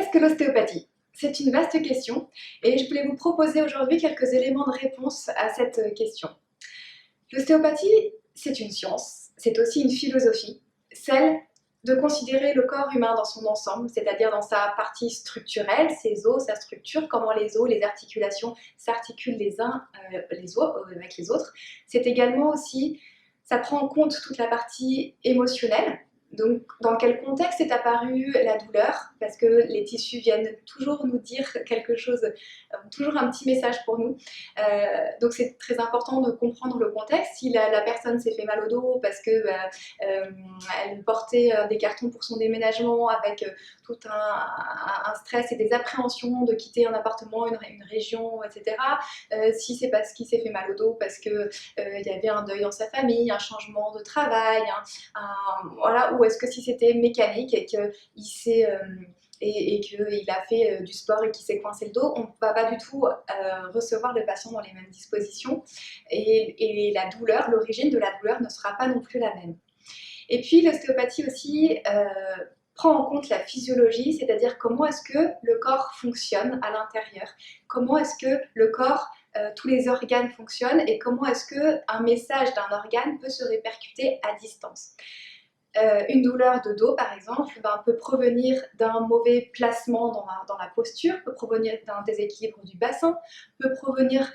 Qu'est-ce que l'ostéopathie? C'est une vaste question et je voulais vous proposer aujourd'hui quelques éléments de réponse à cette question. L'ostéopathie, c'est une science, c'est aussi une philosophie, celle de considérer le corps humain dans son ensemble, c'est-à-dire dans sa partie structurelle, ses os, sa structure, comment les os, les articulations s'articulent les uns avec les autres. C'est également aussi, ça prend en compte toute la partie émotionnelle. Donc, dans quel contexte est apparue la douleur? Parce que les tissus viennent toujours nous dire quelque chose, toujours un petit message pour nous. Donc, c'est très important de comprendre le contexte. Si la personne s'est fait mal au dos parce que elle portait des cartons pour son déménagement avec tout un stress et des appréhensions de quitter un appartement, une région, etc. Si c'est parce qu'il s'est fait mal au dos parce qu'il y avait un deuil dans sa famille, un changement de travail, voilà, ou est-ce que si c'était mécanique et qu'il a fait du sport et qu'il s'est coincé le dos, on ne va pas du tout recevoir le patient dans les mêmes dispositions et la douleur, l'origine de la douleur ne sera pas non plus la même. Et puis l'ostéopathie aussi prend en compte la physiologie, c'est-à-dire comment est-ce que le corps fonctionne à l'intérieur, comment est-ce que le corps, tous les organes fonctionnent et comment est-ce qu'un message d'un organe peut se répercuter à distance. Une douleur de dos, par exemple, peut provenir d'un mauvais placement dans la posture, peut provenir d'un déséquilibre du bassin, peut provenir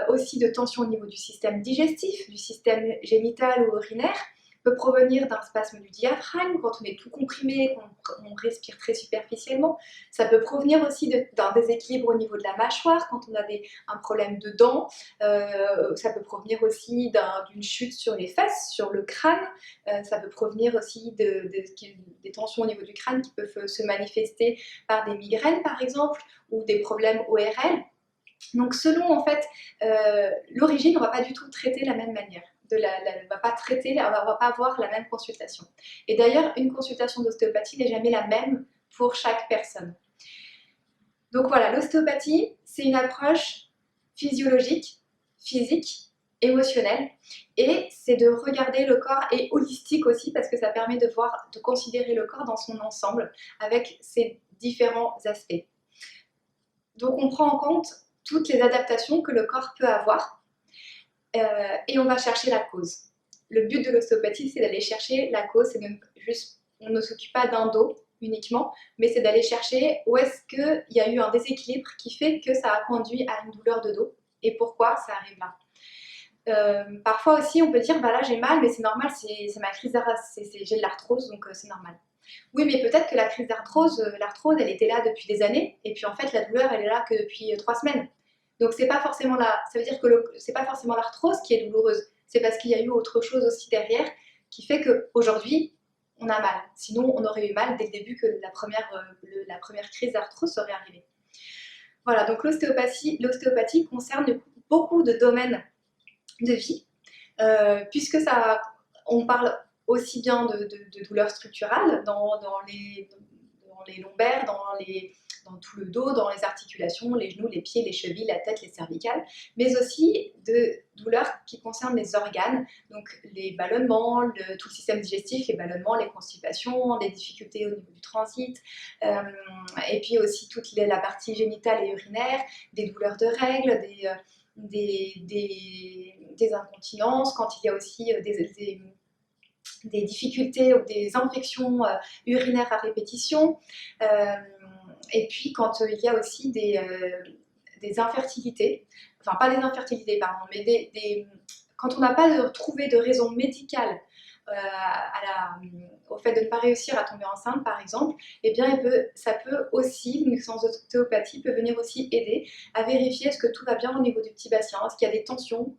aussi de tensions au niveau du système digestif, du système génital ou urinaire, peut provenir d'un spasme du diaphragme, quand on est tout comprimé, qu'on respire très superficiellement. Ça peut provenir aussi d'un déséquilibre au niveau de la mâchoire, quand on a un problème de dents. Ça peut provenir aussi d'une chute sur les fesses, sur le crâne. Ça peut provenir aussi des tensions au niveau du crâne qui peuvent se manifester par des migraines, par exemple, ou des problèmes ORL. Donc selon en fait l'origine, on ne va pas du tout traiter de la même manière. On ne va pas avoir la même consultation. Et d'ailleurs, une consultation d'ostéopathie n'est jamais la même pour chaque personne. Donc voilà, l'ostéopathie, c'est une approche physiologique, physique, émotionnelle, et c'est de regarder le corps, et holistique aussi, parce que ça permet de considérer le corps dans son ensemble, avec ses différents aspects. Donc on prend en compte toutes les adaptations que le corps peut avoir, et on va chercher la cause. Le but de l'ostéopathie, c'est d'aller chercher la cause, on ne s'occupe pas d'un dos uniquement, mais c'est d'aller chercher où est-ce qu'il y a eu un déséquilibre qui fait que ça a conduit à une douleur de dos, et pourquoi ça arrive là. Parfois aussi, on peut dire, bah là j'ai mal, mais c'est normal, c'est ma crise d'arthrose, j'ai de l'arthrose, donc c'est normal. Oui, mais peut-être que la crise d'arthrose, l'arthrose, elle était là depuis des années, et puis en fait, la douleur, elle est là que depuis 3 semaines. Donc c'est pas forcément ça veut dire que c'est pas forcément l'arthrose qui est douloureuse, c'est parce qu'il y a eu autre chose aussi derrière qui fait qu'aujourd'hui, on a mal. Sinon, on aurait eu mal dès le début que la première crise d'arthrose serait arrivée. Voilà, donc l'ostéopathie concerne beaucoup de domaines de vie, puisque on parle aussi bien de douleurs structurales dans les lombaires, dans tout le dos, dans les articulations, les genoux, les pieds, les chevilles, la tête, les cervicales, mais aussi de douleurs qui concernent les organes, donc les ballonnements, tout le système digestif, les ballonnements, les constipations, les difficultés au niveau du transit, et puis aussi toute la partie génitale et urinaire, des douleurs de règles, des incontinences, quand il y a aussi des difficultés ou des infections urinaires à répétition, et puis quand il y a aussi des infertilités, enfin pas des infertilités, pardon, mais quand on n'a pas trouvé de raison médicale au fait de ne pas réussir à tomber enceinte, par exemple, eh bien ça peut aussi, une séance d'ostéopathie peut venir aussi aider à vérifier est-ce que tout va bien au niveau du petit bassin, est-ce qu'il y a des tensions,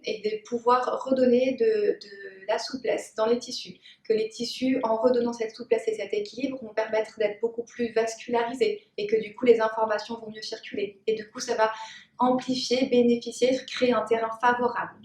et de pouvoir redonner de la souplesse dans les tissus, que les tissus, en redonnant cette souplesse et cet équilibre, vont permettre d'être beaucoup plus vascularisés et que du coup les informations vont mieux circuler et du coup ça va amplifier, bénéficier, créer un terrain favorable.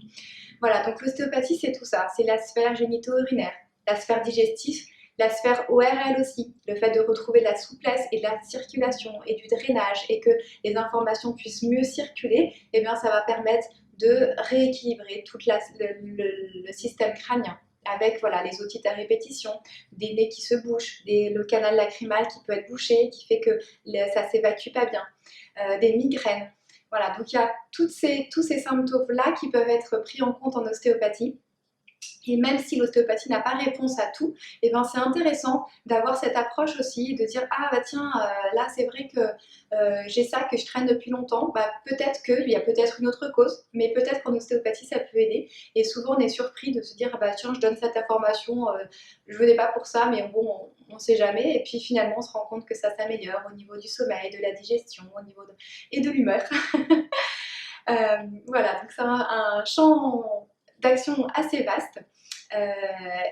Voilà, donc l'ostéopathie c'est tout ça, c'est la sphère génito-urinaire, la sphère digestive, la sphère ORL aussi, le fait de retrouver de la souplesse et de la circulation et du drainage et que les informations puissent mieux circuler, et bien ça va permettre de rééquilibrer tout le système crânien. avec voilà, les otites à répétition, des nez qui se bouchent, le canal lacrymal qui peut être bouché, qui fait que ça ne s'évacue pas bien, des migraines. Voilà, donc il y a tous ces symptômes-là qui peuvent être pris en compte en ostéopathie. Et même si l'ostéopathie n'a pas réponse à tout, et ben c'est intéressant d'avoir cette approche aussi, de dire ah bah tiens, là c'est vrai que j'ai ça que je traîne depuis longtemps, bah, peut-être qu'il y a peut-être une autre cause, mais peut-être qu'en ostéopathie ça peut aider. Et souvent on est surpris de se dire ah bah tiens je donne cette information, je venais pas pour ça, mais bon on sait jamais. Et puis finalement on se rend compte que ça s'améliore au niveau du sommeil, de la digestion, au niveau et de l'humeur. Voilà, donc c'est un champ d'action assez vaste.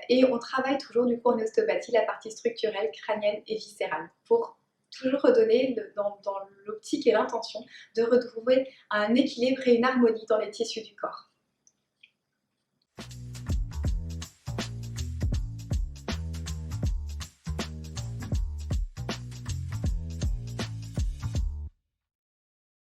Et on travaille toujours du coup en ostéopathie la partie structurelle, crânienne et viscérale pour toujours redonner dans l'optique et l'intention de retrouver un équilibre et une harmonie dans les tissus du corps.